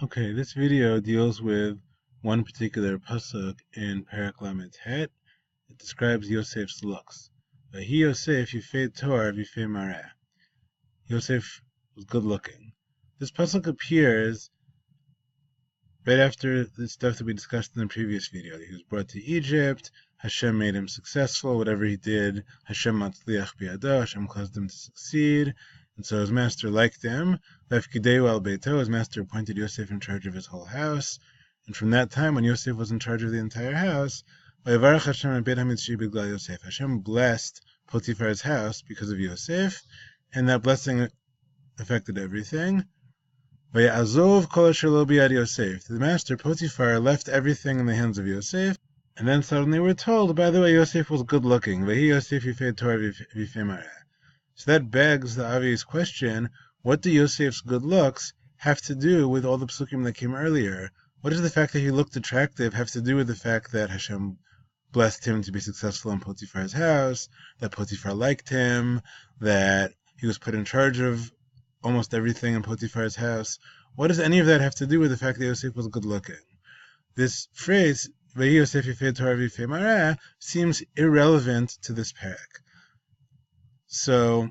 Okay, this video deals with one particular pasuk in Perek Lamed Het. It describes Yosef's looks. Vahi Yosef yifei Torah v'yifei mareh. Yosef was good looking. This pasuk appears right after the stuff that we discussed in the previous video. He was brought to Egypt. Hashem made him successful. Whatever he did, Hashem matzliach biyado. Hashem caused him to succeed. And so his master liked him. V'afkideu al beito. His master appointed Yosef in charge of his whole house. And from that time, when Yosef was in charge of the entire house, Vayevarach Hashem et beit hamitzri b'glal Yosef. Hashem blessed Potiphar's house because of Yosef, and that blessing affected everything. Vayazov kol asher lo biyad Yosef. The master Potiphar left everything in the hands of Yosef, and then suddenly we're told, by the way, Yosef was good looking. Vahi Yosef yifei Torah v'yifei mareh. So that begs the obvious question, what do Yosef's good looks have to do with all the psukim that came earlier? What does the fact that he looked attractive have to do with the fact that Hashem blessed him to be successful in Potiphar's house, that Potiphar liked him, that he was put in charge of almost everything in Potiphar's house? What does any of that have to do with the fact that Yosef was good looking? This phrase, Vahi Yosef yifei Torah v'yifei mareh, seems irrelevant to this parak. So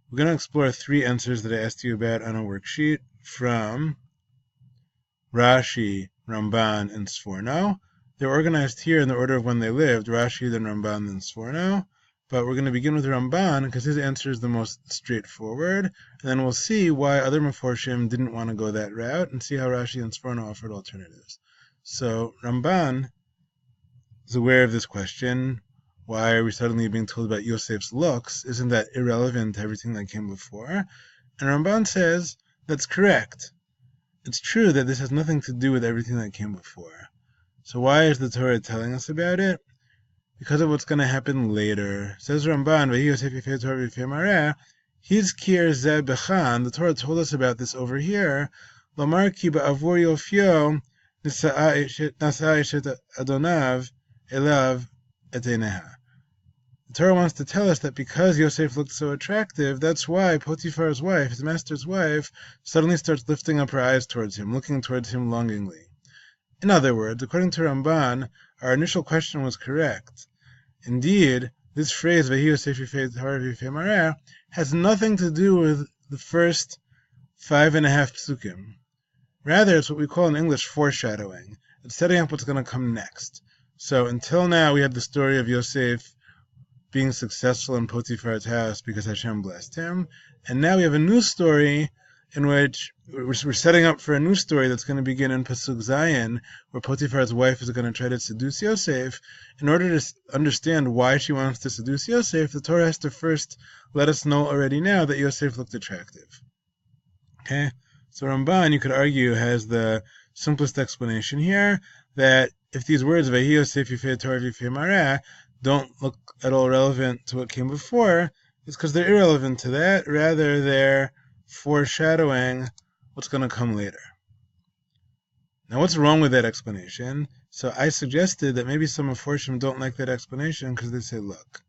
we're going to explore three answers that I asked you about on a worksheet from Rashi, Ramban, and Sforno. They're organized here in the order of when they lived, Rashi, then Ramban, then Sforno. But we're going to begin with Ramban because his answer is the most straightforward. And then we'll see why other Meforshim didn't want to go that route and see how Rashi and Sforno offered alternatives. So Ramban is aware of this question. Why are we suddenly being told about Yosef's looks? Isn't that irrelevant to everything that came before? And Ramban says that's correct. It's true that this has nothing to do with everything that came before. So why is the Torah telling us about it? Because of what's going to happen later. Says Ramban, Vahi Yosef yifei Torah v'yifei mareh, Hizkir zeh bechan. The Torah told us about this over here. Lomar ki ba'avur yofyo nasa'a eshet adonav elav et eineha. The Torah wants to tell us that because Yosef looked so attractive, that's why Potiphar's wife, his master's wife, suddenly starts lifting up her eyes towards him, looking towards him longingly. In other words, according to Ramban, our initial question was correct. Indeed, this phrase, Vahi Yosef yifei Torah v'yifei mareh, has nothing to do with the first 5.5 psukim. Rather, it's what we call in English foreshadowing. It's setting up what's going to come next. So until now, we had the story of Yosef being successful in Potiphar's house because Hashem blessed him. And now we have a new story in which we're setting up for a new story that's going to begin in Pasuk Zayin, where Potiphar's wife is going to try to seduce Yosef. In order to understand why she wants to seduce Yosef, the Torah has to first let us know already now that Yosef looked attractive. Okay? So Ramban, you could argue, has the simplest explanation here, that if these words, Vahi Yosef yifei Torah v'yifei mareh, don't look at all relevant to what came before, it's because they're irrelevant to that. Rather, they're foreshadowing what's going to come later. Now, what's wrong with that explanation? So I suggested that maybe some Meforshim don't like that explanation because they say, look,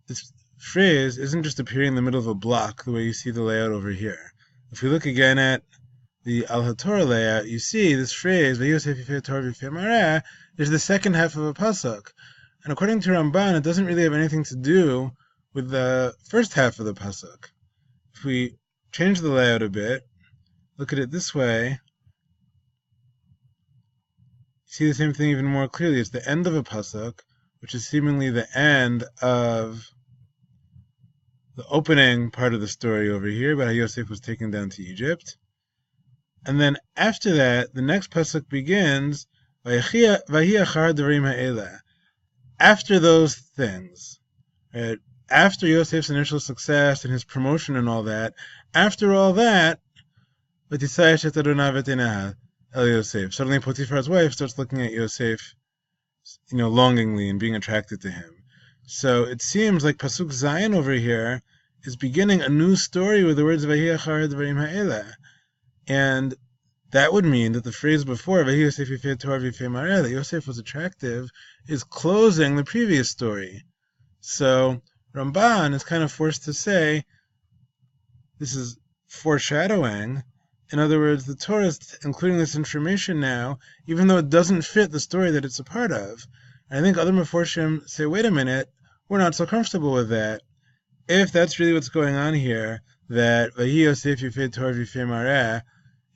this phrase isn't just appearing in the middle of a block the way you see the layout over here. If we look again at the Al HaTorah layout, you see this phrase, Vahi Yosef yifei Torah v'yifei mareh, is the second half of a pasuk. And according to Ramban, it doesn't really have anything to do with the first half of the pasuk. If we change the layout a bit, look at it this way, see the same thing even more clearly. It's the end of a pasuk, which is seemingly the end of the opening part of the story over here about how Yosef was taken down to Egypt. And then after that, the next pasuk begins, Vahi achar devarim ha'eleh. After those things, right? After Yosef's initial success and his promotion and all that, after all that, Vatisai eshet adonav et eineha el Yosef. Suddenly Potiphar's wife starts looking at Yosef, longingly and being attracted to him. So it seems like Pasuk Zayin over here is beginning a new story with the words Vahi achar devarim ha'eleh. And that would mean that the phrase before, Vahi Yosef yifei Torah v'yifei mareh, that Yosef was attractive, is closing the previous story. So Ramban is kind of forced to say, this is foreshadowing In other words, the Torah is including this information now, even though it doesn't fit the story that it's a part of. And I think other Meforshim say, wait a minute, we're not so comfortable with that. If that's really what's going on here, that Vahi Yosef Yifei Torah V'Yifei Mareh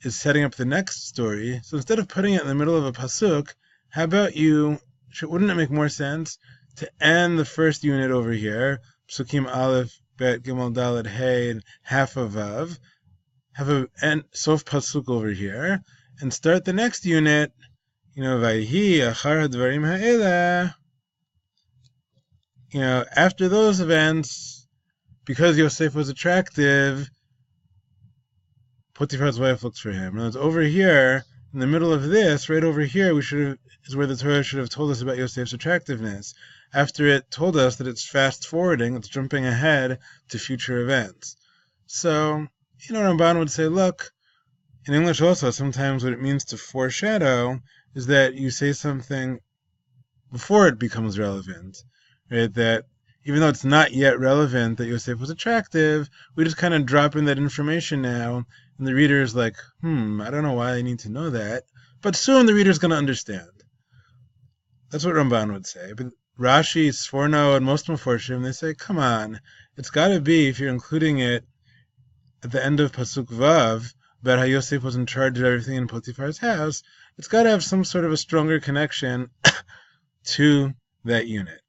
is setting up the next story, so instead of putting it in the middle of a pasuk, how about wouldn't it make more sense to end the first unit over here, Psukim Aleph, Bet, Gimel, Dalet, Hey, and half of Vav, have a sof pasuk over here, and start the next unit, Vayhi Achar Hadvarim Ha'ela, after those events, because Yosef was attractive, Potiphar's wife looks for him. And it's over here, in the middle of this, right over here, is where the Torah should have told us about Yosef's attractiveness. After it told us that it's fast forwarding, it's jumping ahead to future events. So, Ramban would say, look, in English also, sometimes what it means to foreshadow is that you say something before it becomes relevant, right? That even though it's not yet relevant that Yosef was attractive, we just kind of drop in that information now, and the reader is like, I don't know why I need to know that, but soon the reader's going to understand. That's what Ramban would say. But Rashi, Sforno, and most Meforshim, they say, come on, it's got to be, if you're including it at the end of Pasuk Vav, about how Yosef was in charge of everything in Potiphar's house, it's got to have some sort of a stronger connection to that unit.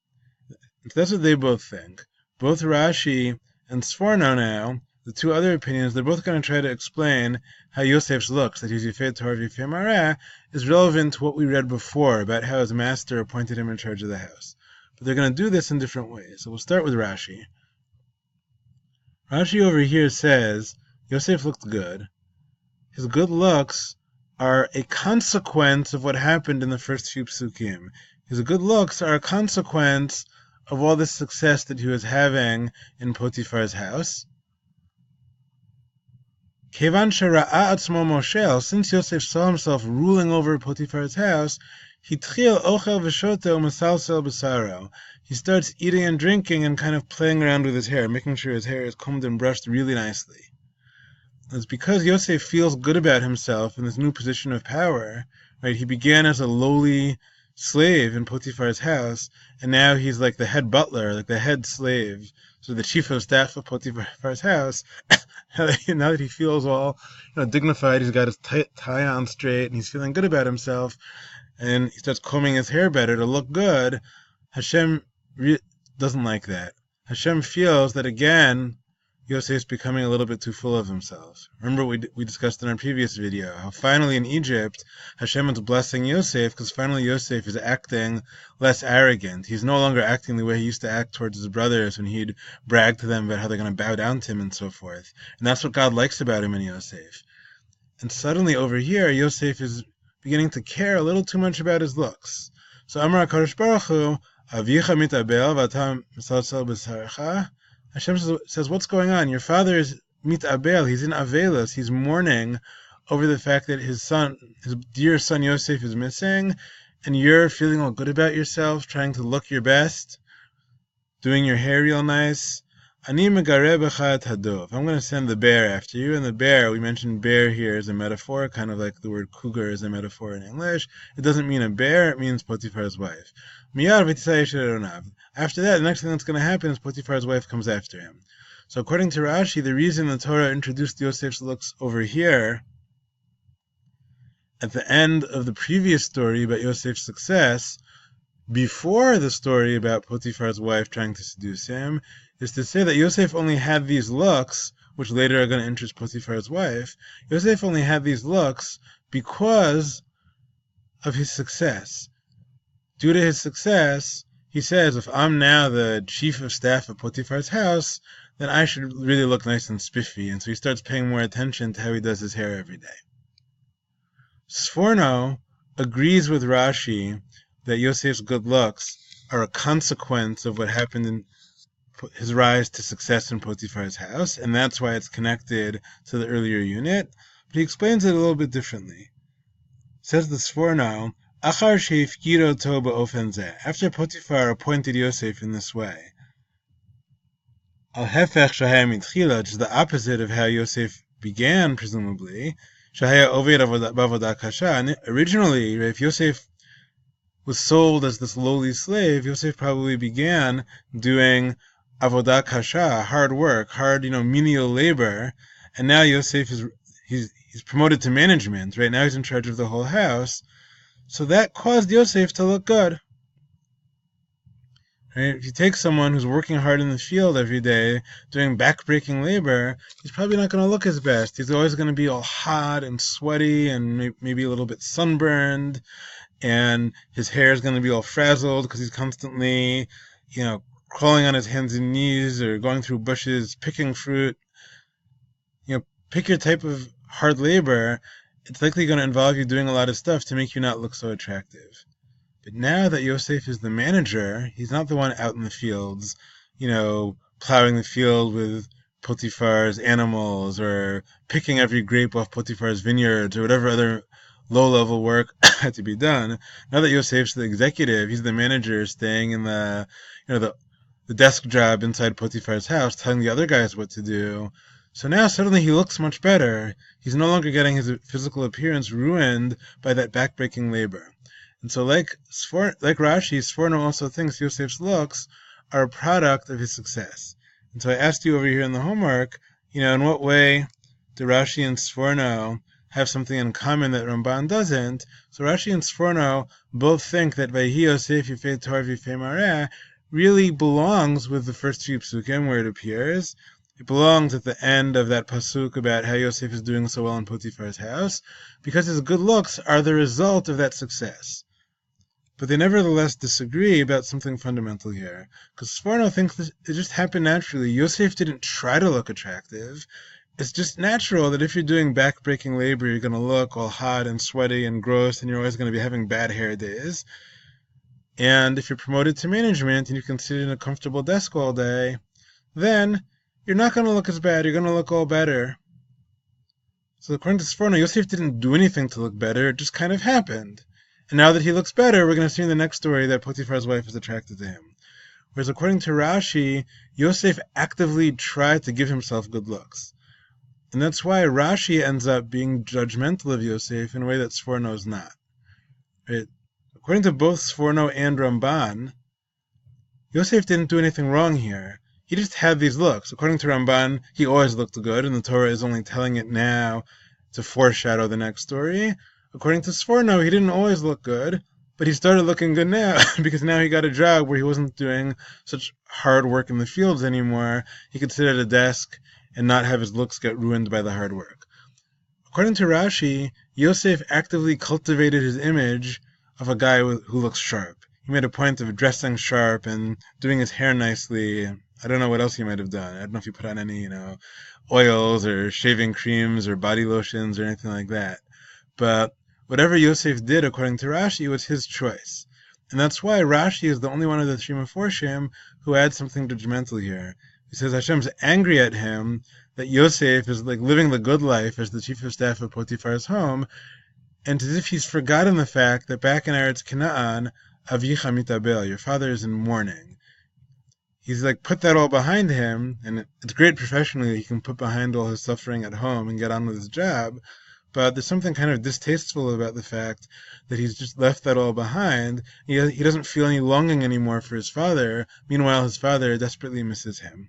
That's what they both think. Both Rashi and Sforno now, the two other opinions, they're both going to try to explain how Yosef's looks, that he's Yifei Torah V'Yifei Mareh, is relevant to what we read before about how his master appointed him in charge of the house. But they're going to do this in different ways. So we'll start with Rashi. Rashi over here says, Yosef looked good. His good looks are a consequence of what happened in the first few psukim. His good looks are a consequence of all the success that he was having in Potiphar's house. Kevan shera'a atzmo moshel, since Yosef saw himself ruling over Potiphar's house, hitchil ochel v'shotel u'mesalsel b'saro. He starts eating and drinking and kind of playing around with his hair, making sure his hair is combed and brushed really nicely. It's because Yosef feels good about himself in this new position of power, right? He began as a lowly slave in Potiphar's house, and now he's like the head butler, like the head slave, so the chief of staff of Potiphar's house. Now that he feels all dignified, he's got his tie on straight, and he's feeling good about himself, and he starts combing his hair better to look good. Hashem doesn't like that. Hashem feels that again, Yosef's becoming a little bit too full of himself. Remember we discussed in our previous video how finally in Egypt, Hashem is blessing Yosef because finally Yosef is acting less arrogant. He's no longer acting the way he used to act towards his brothers when he'd brag to them about how they're going to bow down to him and so forth. And that's what God likes about him in Yosef. And suddenly over here, Yosef is beginning to care a little too much about his looks. So Amar HaKadosh Baruch Hu, Avicha mitabel v'atam misalsel b'sarecha. Hashem says, what's going on? Your father is mitabel, he's in avelus, he's mourning over the fact that his dear son Yosef is missing, and you're feeling all good about yourself, trying to look your best, doing your hair real nice. Ani megareh b'cha et hadov. I'm going to send the bear after you, and the bear, we mentioned bear here as a metaphor, kind of like the word cougar is a metaphor in English. It doesn't mean a bear, it means Potiphar's wife. Miyad v'tisai she'eronav. After that, the next thing that's going to happen is Potiphar's wife comes after him. So according to Rashi, the reason the Torah introduced Yosef's looks over here at the end of the previous story about Yosef's success, before the story about Potiphar's wife trying to seduce him, is to say that Yosef only had these looks, which later are going to interest Potiphar's wife. Yosef only had these looks because of his success. Due to his success, he says, if I'm now the chief of staff of Potiphar's house, then I should really look nice and spiffy. And so he starts paying more attention to how he does his hair every day. Sforno agrees with Rashi that Yosef's good looks are a consequence of what happened in his rise to success in Potiphar's house, and that's why it's connected to the earlier unit. But he explains it a little bit differently. Says the Sforno, Achar sheifkiro to ba'ofen zeh. After Potiphar appointed Yosef in this way, al hefech shahay mitchila, which is the opposite of how Yosef began, presumably. Shahaya Oved Bavodah Kasha. And originally, if Yosef was sold as this lowly slave, Yosef probably began doing avodah kasha, hard work, hard, menial labor, and now Yosef he's promoted to management. Right now he's in charge of the whole house, so that caused Yosef to look good. Right? If you take someone who's working hard in the field every day, doing back-breaking labor, he's probably not going to look his best. He's always going to be all hot and sweaty and maybe a little bit sunburned, and his hair is going to be all frazzled because he's constantly, crawling on his hands and knees or going through bushes, picking fruit. Pick your type of hard labor. It's likely going to involve you doing a lot of stuff to make you not look so attractive. But now that Yosef is the manager, he's not the one out in the fields, plowing the field with Potiphar's animals or picking every grape off Potiphar's vineyards or whatever other low-level work had to be done. Now that Yosef's the executive, he's the manager staying in the desk job inside Potiphar's house, telling the other guys what to do. So now suddenly he looks much better. He's no longer getting his physical appearance ruined by that backbreaking labor. And so like Rashi, Sforno also thinks Yosef's looks are a product of his success. And so I asked you over here in the homework, in what way do Rashi and Sforno have something in common that Ramban doesn't? So Rashi and Sforno both think that Vayhi Yosef Yifei Tor V'Yifei Mareh really belongs with the first few psukim where it appears. It belongs at the end of that pasuk about how Yosef is doing so well in Potiphar's house, because his good looks are the result of that success. But they nevertheless disagree about something fundamental here, because Sforno thinks it just happened naturally. Yosef didn't try to look attractive. It's just natural that if you're doing back-breaking labor, you're going to look all hot and sweaty and gross, and you're always going to be having bad hair days. And if you're promoted to management and you can sit in a comfortable desk all day, then you're not going to look as bad. You're going to look all better. So according to Sforno, Yosef didn't do anything to look better. It just kind of happened. And now that he looks better, we're going to see in the next story that Potiphar's wife is attracted to him. Whereas according to Rashi, Yosef actively tried to give himself good looks. And that's why Rashi ends up being judgmental of Yosef in a way that Sforno is not. Right? According to both Sforno and Ramban, Yosef didn't do anything wrong here. He just had these looks. According to Ramban, he always looked good, and the Torah is only telling it now to foreshadow the next story. According to Sforno, he didn't always look good, but he started looking good now, because now he got a job where he wasn't doing such hard work in the fields anymore. He could sit at a desk and not have his looks get ruined by the hard work. According to Rashi, Yosef actively cultivated his image of a guy who looks sharp. He made a point of dressing sharp and doing his hair nicely. I don't know what else he might have done. I don't know if he put on any, oils or shaving creams or body lotions or anything like that. But whatever Yosef did, according to Rashi, was his choice. And that's why Rashi is the only one of the three Meforshim who adds something judgmental here. He says Hashem's angry at him that Yosef is living the good life as the chief of staff of Potiphar's home, and as if he's forgotten the fact that back in Eretz Canaan, Avicha mitabel, your father is in mourning. He's put that all behind him, and it's great professionally he can put behind all his suffering at home and get on with his job, but there's something kind of distasteful about the fact that he's just left that all behind. He doesn't feel any longing anymore for his father. Meanwhile, his father desperately misses him.